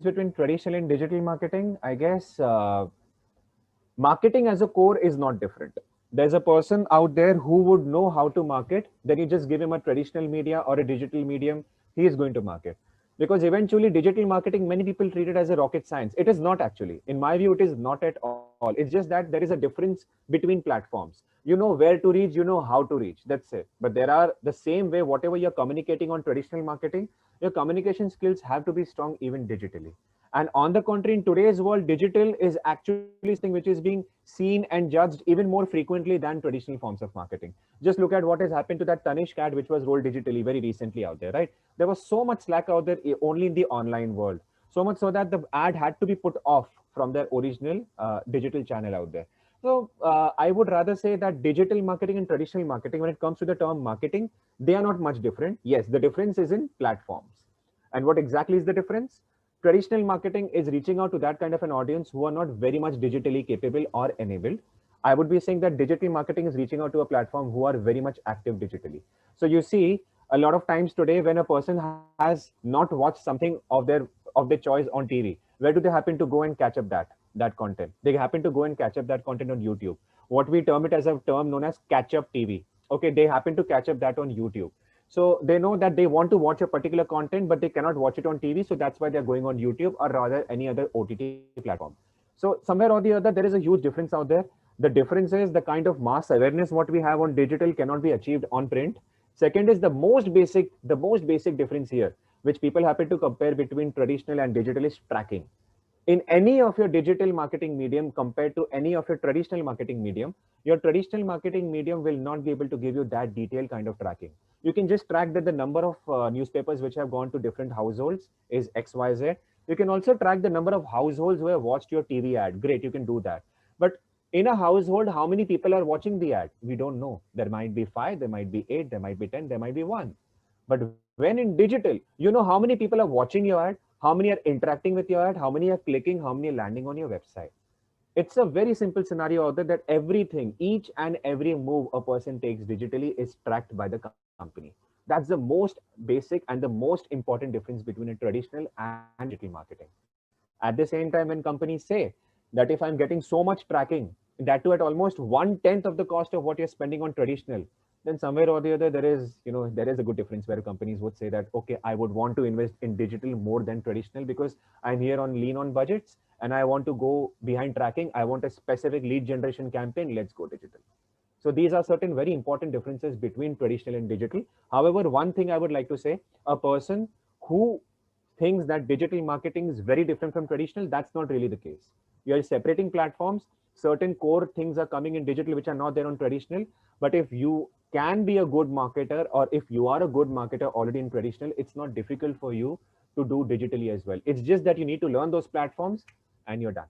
between traditional and digital marketing, I guess marketing as a core is not different. There's a person out there who would know how to market, then you just give him a traditional media or a digital medium, he is going to market. Because eventually, digital marketing, many people treat it as a rocket science. It is not actually. In my view, it is not at all. It's just that there is a difference between platforms. You know where to reach, you know how to reach. That's it. But there are the same way, whatever you're communicating on traditional marketing, your communication skills have to be strong even digitally. And on the contrary, in today's world, digital is actually something which is being seen and judged even more frequently than traditional forms of marketing. Just look at what has happened to that Tanishq ad, which was rolled digitally very recently out there, right? There was so much slack out there only in the online world. So much so that the ad had to be put off from their original digital channel out there. So I would rather say that digital marketing and traditional marketing, when it comes to the term marketing, they are not much different. Yes, the difference is in platforms. And what exactly is the difference? Traditional marketing is reaching out to that kind of an audience who are not very much digitally capable or enabled. I would be saying that digital marketing is reaching out to a platform who are very much active digitally. So you see, a lot of times today, when a person has not watched something of their choice on TV, where do they happen to go and catch up that content? They happen to go and catch up that content on YouTube. What we term it as a term known as catch up TV. Okay, they happen to catch up that on YouTube. So they know that they want to watch a particular content, but they cannot watch it on TV. So that's why they're going on YouTube or rather any other OTT platform. So somewhere or the other, there is a huge difference out there. The difference is the kind of mass awareness what we have on digital cannot be achieved on print. Second is the most basic difference here, which people happen to compare between traditional and digital is tracking. In any of your digital marketing medium compared to any of your traditional marketing medium, your traditional marketing medium will not be able to give you that detailed kind of tracking. You can just track that the number of newspapers which have gone to different households is XYZ. You can also track the number of households who have watched your TV ad. Great, you can do that. But in a household, how many people are watching the ad? We don't know. There might be 5, there might be 8, there might be 10, there might be 1. But when in digital, you know how many people are watching your ad, how many are interacting with your ad, how many are clicking, how many are landing on your website. It's a very simple scenario out there that everything, each and every move a person takes digitally is tracked by the company. That's the most basic and the most important difference between a traditional and digital marketing. At the same time, when companies say that if I'm getting so much tracking, that too at almost 1/10 of the cost of what you're spending on traditional, then somewhere or the other there is a good difference where companies would say that, okay, I would want to invest in digital more than traditional because I'm here on lean on budgets and I want to go behind tracking. I want a specific lead generation campaign. Let's go digital. So these are certain very important differences between traditional and digital. However, one thing I would like to say, a person who thinks that digital marketing is very different from traditional, that's not really the case. You are separating platforms. Certain core things are coming in digital which are not there on traditional. But if you can be a good marketer or if you are a good marketer already in traditional, it's not difficult for you to do digitally as well. It's just that you need to learn those platforms and you're done.